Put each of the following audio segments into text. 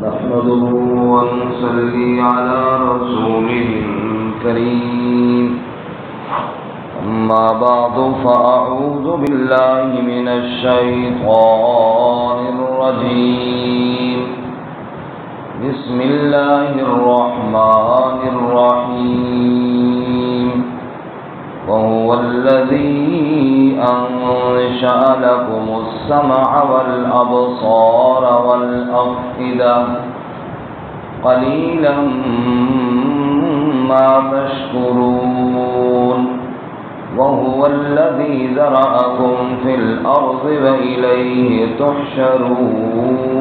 نحمده ونصلي على رسوله الكريم أما بعد فأعوذ بالله من الشيطان الرجيم بسم الله الرحمن الرحيم وهو الذي أنشأ لكم السمع والأبصار والأفئدة قليلا ما تشكرون وهو الذي ذرأكم في الأرض وإليه تحشرون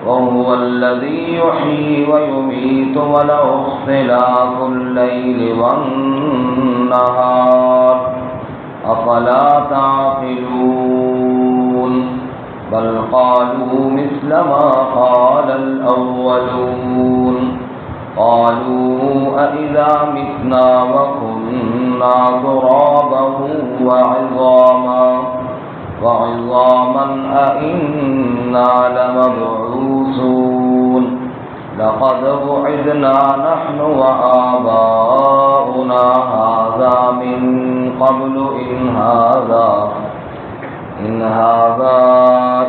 وهو الذي يحيي ويميت وله اختلاف الليل والنهار أفلا تعقلون بل قالوا مثل ما قال الأولون قالوا أإذا متنا وكنا ترابا وعظاما أئنا لمبعوثون لقد وعدنا نحن وآباؤنا هذا من قبل إن هذا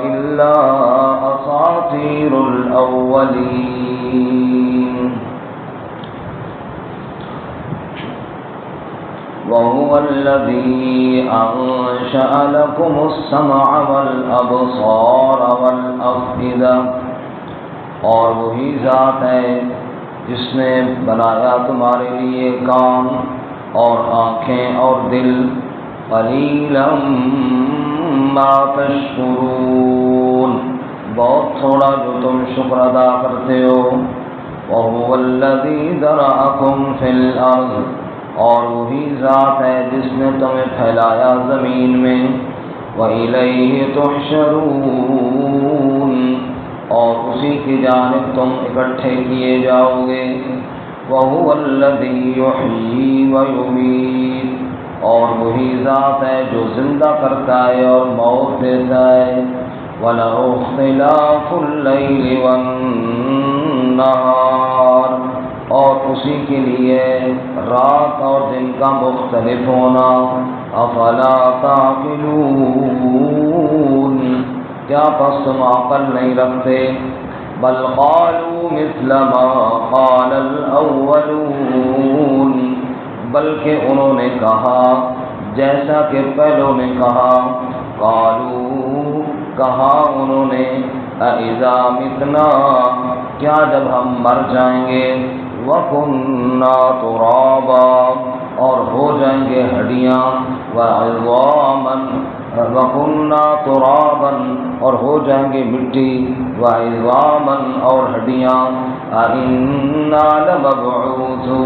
إلا أساطير الأولين وهو الذي أنشأ لكم السمع والأبصار والأفئدة اور وہی ذات ہے جس نے بنایا تمہارے لیے کان اور آنکھیں اور دل قلیلا ما تشکرون بہت تھوڑا جو تم شکر ادا کرتے ہو وهو الذی ذرأکم فی الارض اور وہی ذات ہے جس نے تمہیں پھیلایا زمین میں وإلیہ تحشرون اور اسی کی جانب تم اکٹھے کیے جاؤ گے وَهُوَ الَّذِي يُحْيِي وَيُمِيتُ اور وہی ذات ہے جو زندہ کرتا ہے اور موت دیتا ہے وَلَهُ اخْتِلَافُ اللَّيْلِ وَالنَّهَارِ اور اسی کے لیے رات اور دن کا مختلف ہونا افلا تعقلون کیا پس تم عقل نہیں رکھتے بل قالوا مثل ما قال الاولون بلکہ انہوں نے کہا جیسا کہ پہلوں نے کہا قالوا کہا انہوں نے اذا متنا کیا جب ہم مر جائیں گے وَكُنَّا تُرَابًا اور ہو جائیں گے ہڈیاں وَعِظَامًا وَكُنَّا تُرَابًا اور ہو جائیں گے مٹی وَعِظَامًا اور ہڈیاں أَإِنَّا لَمَبْعُوثُونَ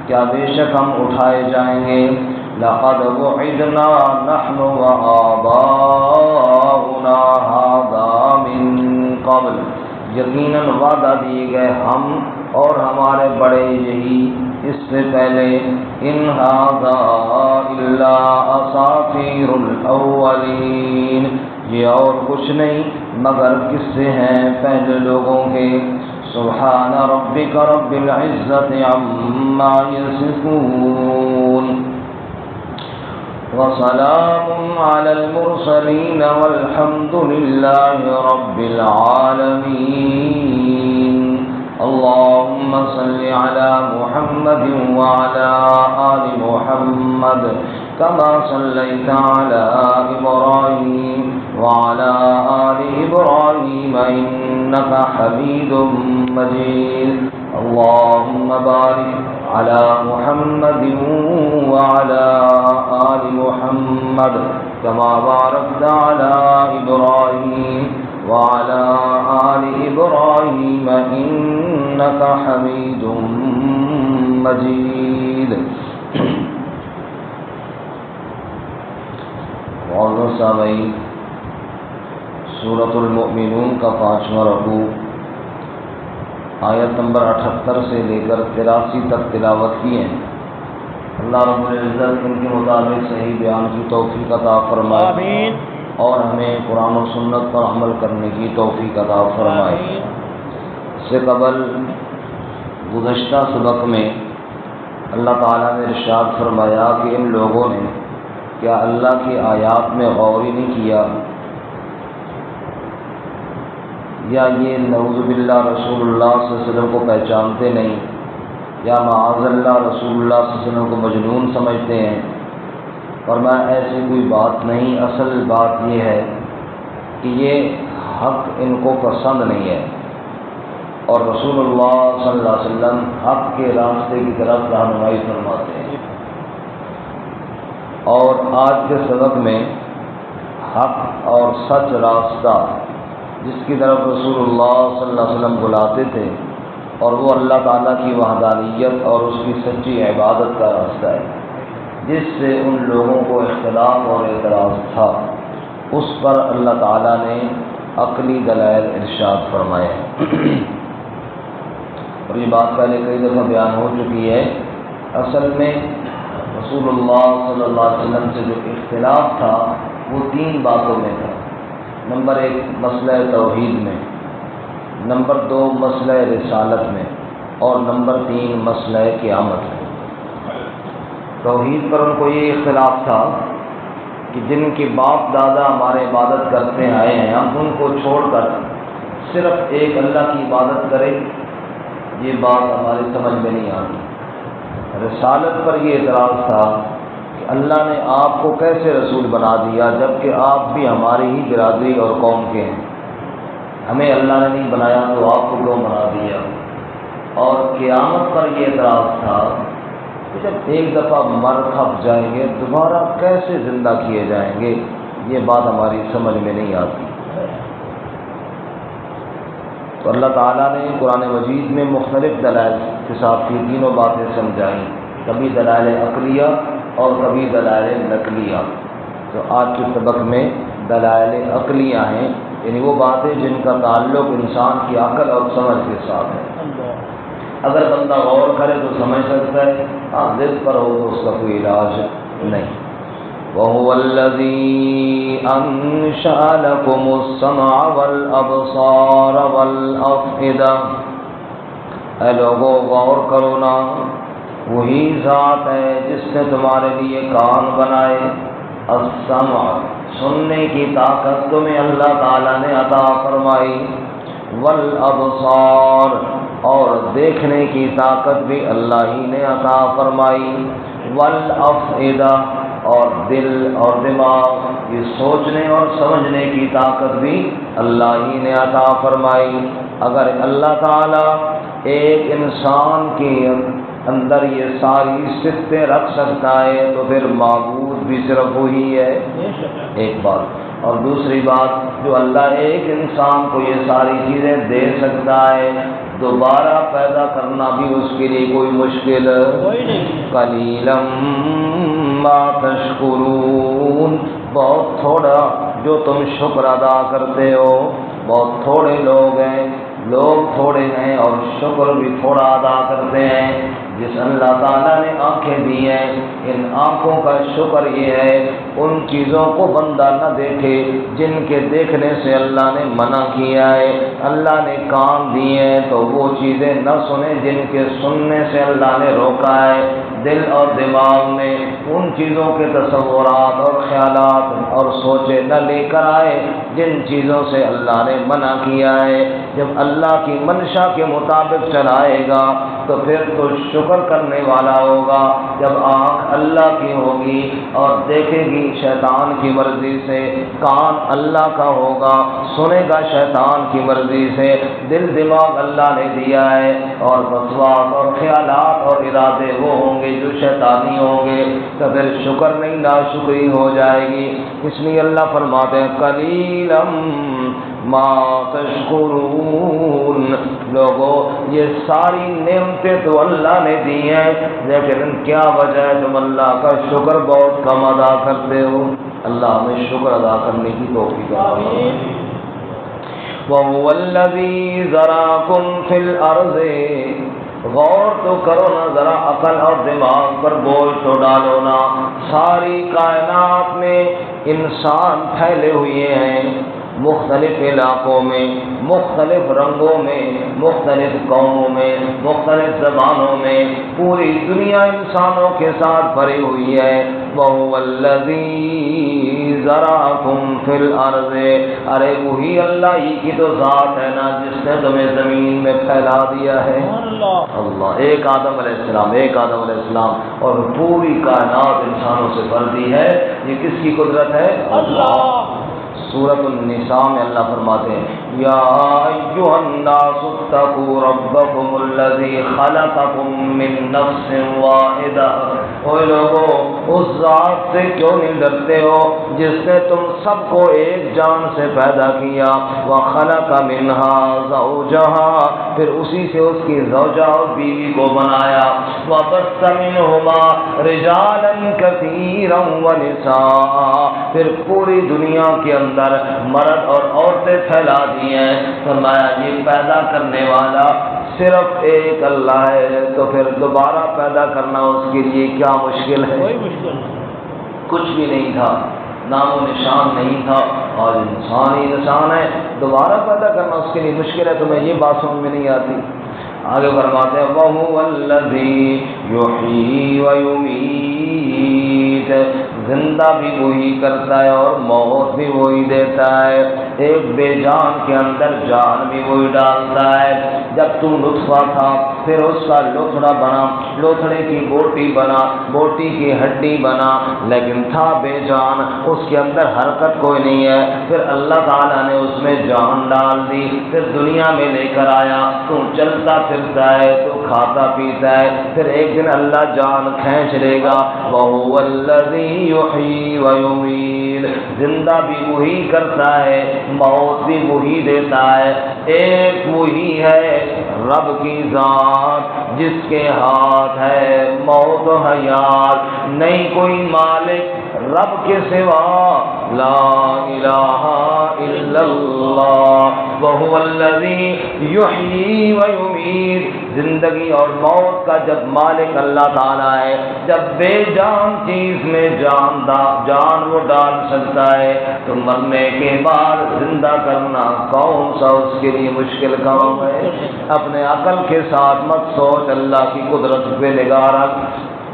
کیا بے شک ہم اٹھائے جائیں گے لَقَدْ وُعِدْنَا نَحْنُ وَآبَاؤُنَا هَذَا مِن قَبْلُ یقیناً وعدہ دیے گئے ہم اور ہمارے بڑے یہی اس سے پہلے ان ھذا الا اساطیر الاولین یہ اور کچھ نہیں مگر قصے ہیں پہلے لوگوں کے سبحان ربک رب العزت عما یصفون وسلام على المرسلين والحمد لله رب العالمين اللهم صل على محمد وعلى آل محمد كما صليت على إبراهيم وعلى آل إبراهيم إنك حميد مجيد اللهم بارك على محمد وعلى آل محمد كما باركت على إبراهيم وعلى آل إبراهيم إنك حميد مجيد معزز سامعین سورۃ المؤمنون کا 5واں رکوع آیت نمبر 78 سے لے کر 83 تک تلاوت کی ہے. اللہ رب العزت ان کے مطابق صحیح بیان کی توفیق عطا فرمائے. آمین. اور ہمیں قرآن و سنت پر عمل کرنے کی توفیق عطا فرمائے۔ اس سے قبل گزشتہ سبق میں اللہ تعالیٰ نے ارشاد فرمایا کہ ان لوگوں نے کیا اللہ کی آیات میں غور ہی نہیں کیا، یا یہ نعوذ باللہ رسول اللہ صلی اللہ علیہ وسلم کو پہچانتے نہیں، یا معاذ اللہ رسول اللہ صلی اللہ علیہ وسلم کو مجنون سمجھتے ہیں۔ فرمایا ایسی کوئی بات نہیں، اصل بات یہ ہے کہ یہ حق ان کو پسند نہیں ہے، اور رسول اللہ صلی اللہ علیہ وسلم حق کے راستے کی طرف رہنمائی فرماتے ہیں۔ اور آج کے سبق میں حق اور سچ راستہ جس کی طرف رسول اللہ صلی اللہ علیہ وسلم بلاتے تھے، اور وہ اللہ تعالیٰ کی وحدانیت اور اس کی سچی عبادت کا راستہ ہے، جس سے ان لوگوں کو اختلاف اور اعتراض تھا، اس پر اللہ تعالیٰ نے عقلی دلائل ارشاد فرمائے۔ اور یہ بات پہلے کئی دفعہ بیان ہو چکی ہے۔ اصل میں رسول اللہ صلی اللہ علیہ وسلم سے جو اختلاف تھا وہ 3 باتوں میں تھا۔ نمبر 1 مسئلہ توحید میں، نمبر 2 مسئلہ رسالت میں، اور نمبر 3 مسئلہ قیامت میں۔ توحید پر ان کو یہ اختلاف تھا کہ جن کے باپ دادا ہمارے عبادت کرتے آئے ہیں، ہم ان کو چھوڑ کر صرف ایک اللہ کی عبادت کریں، یہ بات ہماری سمجھ میں نہیں آتی۔ رسالت پر یہ اعتراض تھا کہ اللہ نے آپ کو کیسے رسول بنا دیا جبکہ آپ بھی ہماری ہی برادری اور قوم کے ہیں، ہمیں اللہ نے نہیں بنایا تو آپ کو کیوں بنا دیا۔ اور قیامت پر یہ اعتراض تھا کہ جب ایک دفعہ مر کھپ جائیں گے دوبارہ کیسے زندہ کیے جائیں گے، یہ بات ہماری سمجھ میں نہیں آتی۔ تو اللہ تعالیٰ نے قرآن مجید میں مختلف دلائل کے ساتھ یہ تینوں باتیں سمجھائیں، کبھی دلائل عقلیہ اور کبھی دلائل نقلیہ۔ تو آج کے سبق میں دلائل عقلیہ ہیں، یعنی وہ باتیں جن کا تعلق انسان کی عقل اور سمجھ کے ساتھ ہے۔ اگر بندہ غور کرے تو سمجھ سکتا ہے، ضد پر ہو تو اس کا کوئی علاج نہیں۔ وَهُوَ الَّذِي أَنشَأَ لَكُمُ السَّمْعَ وَالْأَبْصَارَ وَالْأَفْئِدَةَ۔ اے لوگوں غور کرو نا، وہی ذات ہے جس نے تمہارے لیے کان بنائے، السمع سننے کی طاقت تمہیں اللہ تعالیٰ نے عطا فرمائی، والابصار اور دیکھنے کی طاقت بھی اللہ ہی نے عطا فرمائی، والافئدہ اور دل اور دماغ یہ سوچنے اور سمجھنے کی طاقت بھی اللہ ہی نے عطا فرمائی۔ اگر اللہ تعالیٰ ایک انسان کے اندر یہ ساری صفتیں رکھ سکتا ہے تو پھر معبود بھی صرف وہی ہے، ایک بات۔ اور دوسری بات، جو اللہ ایک انسان کو یہ ساری چیزیں دے سکتا ہے، دوبارہ پیدا کرنا بھی اس کے لیے کوئی مشکل قلیلا ما تشکرون، بہت تھوڑا جو تم شکر ادا کرتے ہو، بہت تھوڑے لوگ ہیں، لوگ تھوڑے ہیں اور شکر بھی تھوڑا ادا کرتے ہیں۔ جس اللہ تعالیٰ نے آنکھیں دی ہیں، ان آنکھوں کا شکر یہ ہے ان چیزوں کو بندہ نہ دیکھے جن کے دیکھنے سے اللہ نے منع کیا ہے، اللہ نے کان دیے ہیں تو وہ چیزیں نہ سنے جن کے سننے سے اللہ نے روکا ہے، دل اور دماغ میں ان چیزوں کے تصورات اور خیالات اور سوچے نہ لے کر آئے جن چیزوں سے اللہ نے منع کیا ہے۔ جب اللہ کی منشا کے مطابق چلائے گا تو پھر تو شکر کرنے والا ہوگا۔ جب آنکھ اللہ کی ہوگی اور دیکھے گی شیطان کی مرضی سے، کان اللہ کا ہوگا سنے گا شیطان کی مرضی سے، دل دماغ اللہ نے دیا ہے اور وسواس اور خیالات اور ارادے وہ ہوں گے جو شیطانی ہوں گے، تو پھر شکر نہیں ناشکری ہو جائے گی۔ اس لیے اللہ فرماتے ہیں قلیلا ما تشکرون، لوگوں یہ ساری نعمتیں تو اللہ نے دی ہیں لیکن کیا وجہ ہے تم اللہ کا شکر بہت کم ادا کرتے ہو۔ اللہ ہمیں شکر ادا کرنے کی توفیق عطا فرمائے۔ وَهُوَ الَّذِي ذَرَاكُمْ فِي الْأَرْضِ، غور تو کرو نا ذرا، عقل اور دماغ پر بوجھ تو ڈالو نا، ساری کائنات میں انسان پھیلے ہوئے ہیں مختلف علاقوں میں، مختلف رنگوں میں، مختلف قوموں میں، مختلف زبانوں میں، پوری دنیا انسانوں کے ساتھ بھری ہوئی ہے۔ وَهُوَ الَّذِي ذَرَأَكُمْ فِي الْأَرْضِ، ارے وہی اللہ ہی کی تو ذات ہے نا جس نے تمہیں زمین میں پھیلا دیا ہے۔ اللہ، ایک آدم علیہ السلام، ایک آدم علیہ السلام، اور پوری کائنات انسانوں سے بھرتی ہے۔ یہ کس کی قدرت ہے؟ اللہ۔ سورۃ النساء میں اللہ فرماتے ہیں یا ایھا الناس اتقوا ربکم الذی خلقکم من نفس واحدہ، اے لوگو اس ذات سے کیوں نہیں ڈرتے ہو جس نے تم سب کو ایک جان سے پیدا کیا، وخلق منہا زوجہا، پھر اسی سے اس کی زوجہ اور بیوی کو بنایا، وبث منہما رجالا کثیرا ونساء، پھر پوری دنیا کے اندر مرد اور عورتیں پھیلا دی ہیں۔ فرمایا یہ پیدا کرنے والا صرف ایک اللہ ہے، تو پھر دوبارہ پیدا کرنا اس کے لیے کیا مشکل ہے؟ کوئی مشکل نہیں، کچھ بھی نہیں تھا، نام و نشان نہیں تھا، اور انسان ہی انسان ہے، دوبارہ پیدا کرنا اس کے لیے مشکل ہے۔ تمہیں یہ بات سمجھ میں نہیں آتی؟ آگے فرماتے ہیں وَهُوَ الَّذِي يُحْيِي وَيُمِيتُ، زندہ بھی وہی کرتا ہے اور موت بھی وہی دیتا ہے، ایک بے جان کے اندر جان بھی وہی ڈالتا ہے۔ جب تو نطفہ تھا پھر اس کا لوتھڑا بنا، لوتھڑے کی بوٹی بنا، بوٹی کی ہڈی بنا، لیکن تھا بے جان، اس کے اندر حرکت کوئی نہیں ہے، پھر اللہ تعالیٰ نے اس میں جان ڈال دی، پھر دنیا میں لے کر آیا، تو چلتا پھرتا ہے، تو کھاتا پیتا ہے، پھر ایک دن اللہ جان کھینچ لے گا۔ وَهُوَ الَّذِي يُحْيِي وَيُمِيتُ، زندہ بھی وہی کرتا ہے، موت بھی وہی دیتا ہے، ایک وہی ہے رب کی ذات جس کے ہاتھ ہے موت و حیات، نہیں کوئی مالک رب کے سوا، لا الہ الا اللہ، وَهُوَ الَّذِي يُحْيِي وَيُمِيتُ، زندگی اور موت کا جب مالک اللہ تعالیٰ ہے، جب بے جان چیز میں جان وہ ڈال سکتا ہے، تو مرنے کے بعد زندہ کرنا کون سا اس کے لیے مشکل کام ہے؟ اپنے عقل کے ساتھ مت سوچ، اللہ کی قدرت پہ نگاہ رکھ۔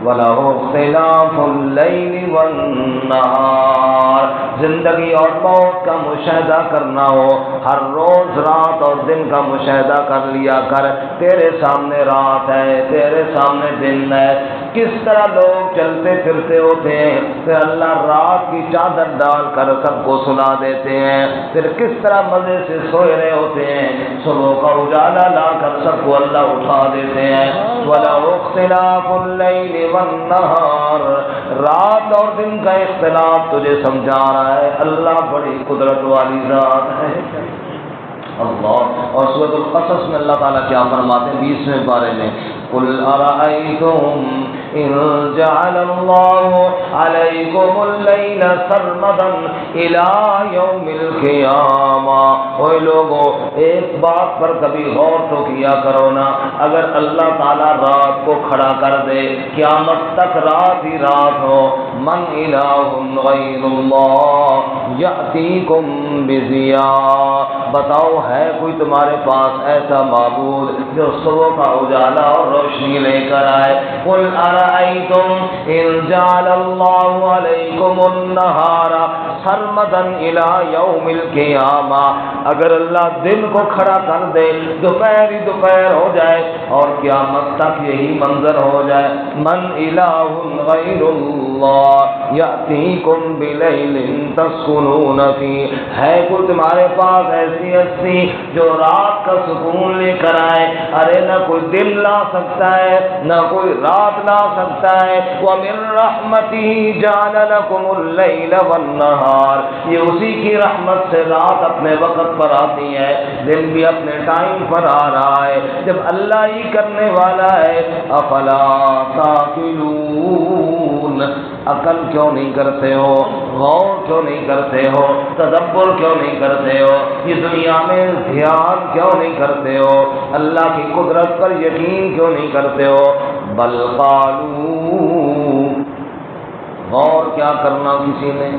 وَلَهُ اخْتِلَافُ اللَّيْلِ وَالنَّهَارِ، زندگی اور موت کا مشاہدہ کرنا ہو، ہر روز رات اور دن کا مشاہدہ کر لیا کر، تیرے سامنے رات ہے، تیرے سامنے دن ہے، کس طرح لوگ چلتے پھرتے ہوتے ہیں، پھر اللہ رات کی چادر ڈال کر سب کو سلا دیتے ہیں، پھر کس طرح مزے سے سوئے رہے ہوتے ہیں، صبح کا اجالا لا کر سب کو اللہ اٹھا دیتے ہیں۔ وَلَهُ اخْتِلَافُ اللَّيْلِ وَالنَّهَارِ، رات اور دن کا اختلاف تجھے سمجھا رہا ہے، اللہ بڑی قدرت والی ذات ہے۔ اللہ، اور سورۃ القصص میں اللہ تعالیٰ کیا فرماتے ہیں 20ویں پارے میں، قُلْ أَرَأَيْتُمْ إِنْ جَعَلَ اللَّهُ عَلَيْكُمُ اللَّيْلَ سَرْمَدًا إِلَى يَوْمِ الْقِيَامَةِ، اے لوگو ایک بات پر کبھی غور تو کیا کرو نا، اگر اللہ تعالیٰ رات کو کھڑا کر دے، قیامت تک رات ہی رات ہو، من إِلَٰهٌ غَيْرُ اللَّهِ يَأْتِيكُمْ بِضِيَاءٍ، بتاؤ ہے کوئی تمہارے پاس ایسا معبود جو صبح کا اجالا اور روشنی لے کر آئے؟ قُلْ أَرَأَيْتُمْ إِنْ جَعَلَ اللَّهُ عَلَيْكُمُ النَّهَارَ سَرْمَدًا إِلَى يَوْمِ الْقِيَامَةِ، اگر اللہ دن کو کھڑا کر دے، دوپہر ہی دوپہر ہو جائے اور قیامت تک یہی منظر ہو جائے، من إِلَٰهٌ غَيْرُ اللَّهِ يَأْتِيكُمْ بِلَيْلٍ تَسْكُنُونَ فِيهِ، ہے کوئی تمہارے پاس ایسی ہستی جو رات کا سکون لے کر آئے؟ ارے نہ کوئی دن لا سکتا ہے، نہ کوئی رات لا سکتا ہے۔ وَمِن رَحْمَتِهِ جَعَلَ لَكُمُ اللَّيْلَ وَالنَّهَارَ، یہ اسی کی رحمت سے رات اپنے وقت پر آتی ہے، دن بھی اپنے ٹائم پر آ رہا ہے، جب اللہ ہی کرنے والا ہے۔ افلا تعقلون، عقل کیوں نہیں کرتے ہو، غور کیوں نہیں کرتے ہو، تدبر کیوں نہیں کرتے ہو، یہ دنیا میں دھیان کیوں نہیں کرتے ہو، اللہ کی قدرت پر یقین کیوں نہیں کرتے ہو؟ بل قالوا، غور کیا کرنا کسی نے،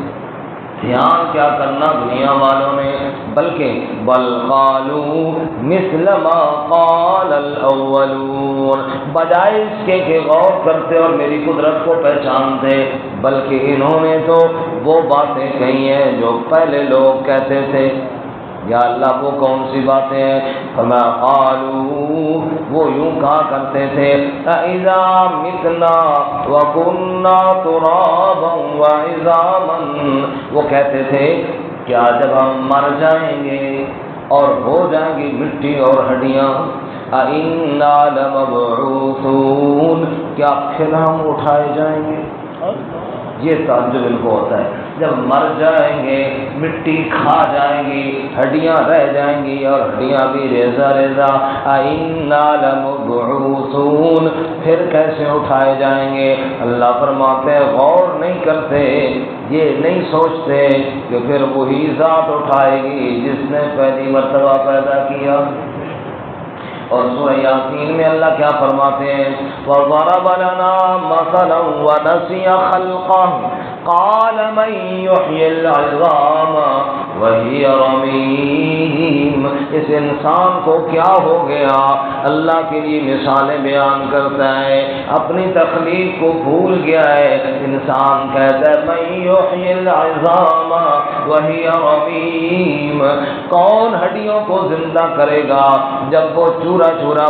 دھیان کیا کرنا دنیا والوں نے، بلکہ بل قالوا مثل ما قال الاولون، بجائے اس کے کہ غور کرتے اور میری قدرت کو پہچانتے، بلکہ انہوں نے تو وہ باتیں کہی ہیں جو پہلے لوگ کہتے تھے۔ یا اللہ وہ کون سی باتیں ہیں؟ فما قالوا، وہ یوں کہا کرتے تھے اذا متنا وكنا ترابا وعظاما، وہ کہتے تھے کیا جب ہم مر جائیں گے اور ہو جائیں گی مٹی اور ہڈیاں، اِنَّا لَمَبْعُوثُونَ، کیا پھر ہم اٹھائے جائیں گے؟ یہ تعجب ان کو ہوتا ہے، جب مر جائیں گے، مٹی کھا جائیں گی، ہڈیاں رہ جائیں گی اور ہڈیاں بھی ریزہ ریزہ، اِنَّا لَمَبْعُوثُونَ، پھر کیسے اٹھائے جائیں گے؟ اللہ فرماتے ہیں غور نہیں کرتے، یہ نہیں سوچتے کہ پھر وہی ذات اٹھائے گی جس نے پہلی مرتبہ پیدا کیا۔ اور سورہ یاسین میں اللہ کیا فرماتے ہیں؟ وَضَرَبَ لَنَا مَثَلًا وَنَسِيَ خَلْقَهُ قَالَ مَن يُحْيِي الْعِظَامَ وَهِيَ رَمِيمٌ، اس انسان کو کیا ہو گیا؟ اللہ کے لیے مثالیں بیان کرتا ہے، اپنی تخلیق کو بھول گیا ہے۔ انسان کہتا ہے مَن يُحْيِي الْعِظَامَ وَهِيَ رَمِيمٌ، کون ہڈیوں کو زندہ کرے گا جب وہ چورا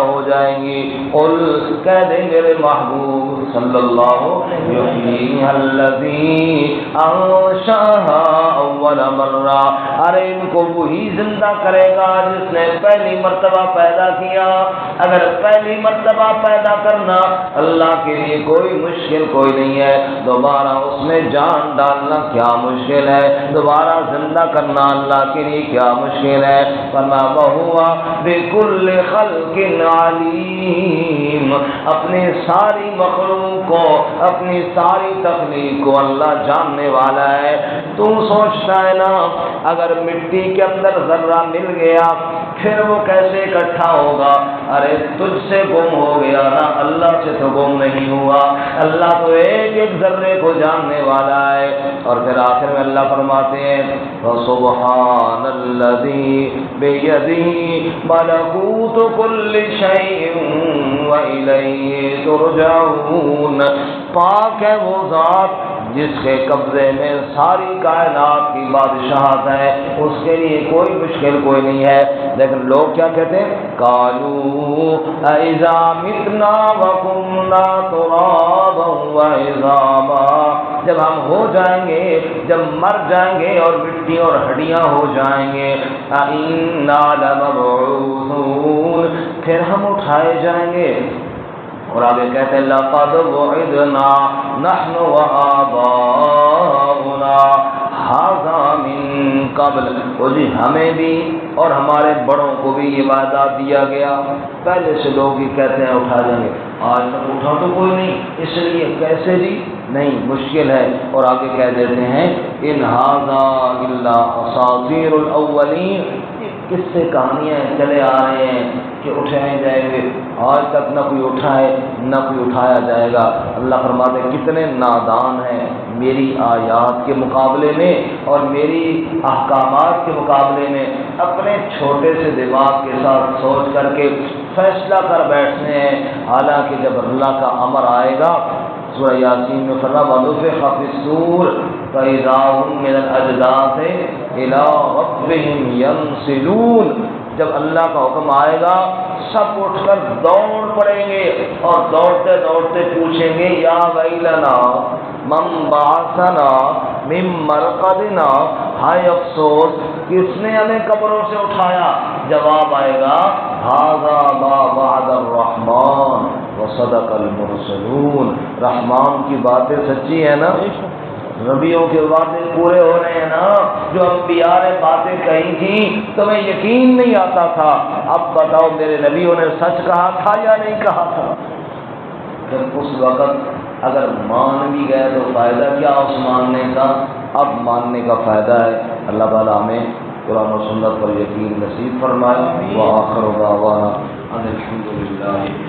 ہو جائیں گی؟ قل، کہہ دیں میرے محبوب صلی اللہ یحییھا الذی انشأھا اول مرہ، ارے ان کو وہی زندہ کرے گا جس نے پہلی مرتبہ پیدا کیا۔ اگر پہلی مرتبہ پیدا کرنا اللہ کے لیے کوئی مشکل کوئی نہیں ہے، دوبارہ اس میں جان ڈالنا کیا مشکل ہے؟ دوبارہ زندہ کرنا اللہ کے لیے کیا مشکل ہے؟ فما وہو بکل خلق علیم، اپنی ساری مخلوق کو، اپنی ساری تخلیق کو اللہ جاننے والا ہے۔ تو سوچتا ہے نا اگر مٹی کے اندر ذرہ مل گیا پھر وہ کیسے اکٹھا ہوگا؟ ارے تجھ سے گم ہو گیا نا، اللہ سے تو گم نہیں ہوا۔ اللہ تو ایک ایک ذرے کو جاننے والا ہے۔ اور پھر آخر میں اللہ فرماتے ہیں سبحان الذی بیدہ ملکوت کل شیء والیہ ترجعون، پاک ہے وہ ذات جس کے قبضے میں ساری کائنات کی بادشاہت ہے، اس کے لیے کوئی مشکل کوئی نہیں ہے۔ لیکن لوگ کیا کہتے ہیں؟ قالوا اذا متنا وكنا ترابا وعظاما، جب ہم ہو جائیں گے، جب مر جائیں گے اور مٹی اور ہڈیاں ہو جائیں گے، اِنَّا لَمَبْعُوثُونَ، پھر ہم اٹھائے جائیں گے۔ اور آگے کہتے ہیں لَقَدْ وُعِدْنَا نَحْنُ وَآبَاؤُنَا هَذَا مِن قَبْلُ، وہ جی ہمیں بھی اور ہمارے بڑوں کو بھی یہ وعدہ دیا گیا۔ پہلے سے لوگ ہی کہتے ہیں اٹھا جائیں گے، آج تک اٹھا تو کوئی نہیں، اس لیے کیسے جی؟ نہیں، مشکل ہے۔ اور آگے کہہ دیتے ہیں ان ھذا الا اساطیر الاولین، کس سے کہانیاں چلے آ رہے ہیں کہ اٹھائے جائیں گے، آج تک نہ کوئی اٹھائے نہ کوئی اٹھایا جائے گا۔ اللہ فرماتے ہیں کتنے نادان ہیں میری آیات کے مقابلے میں اور میری احکامات کے مقابلے میں، اپنے چھوٹے سے دماغ کے ساتھ سوچ کر کے فیصلہ کر بیٹھتے ہیں، حالانکہ جب اللہ کا امر آئے گا سورہ یاسین میں فرمایا وَنُفِخَ فِی الصُّورِ فَإِذَا هُم مِّنَ الْأَجْدَاثِ إِلَىٰ رَبِّهِمْ يَنْسِلُونَ، جب اللہ کا حکم آئے گا سب اٹھ کر دوڑ پڑیں گے اور دوڑتے دوڑتے پوچھیں گے یا ویلنا من بعثنا من مرقدنا، ہائے افسوس کس نے ہمیں قبروں سے اٹھایا؟ جواب آئے گا ھذا ما وعد الرحمن وصدق المرسلون، رحمان کی باتیں سچی ہیں نا، نبیوں کے وعدے پورے ہو رہے ہیں نا، جو انبیاء نے باتیں کہی تھیں تمہیں یقین نہیں آتا تھا، اب بتاؤ میرے نبیوں نے سچ کہا تھا یا نہیں کہا تھا؟ جب اس وقت اگر مان بھی گئے تو فائدہ کیا اس ماننے کا؟ اب ماننے کا فائدہ ہے۔ اللہ تعالیٰ ہمیں قرآن و سنت پر یقین نصیب فرمائے۔ وآخر دعوانا ان الحمد للہ۔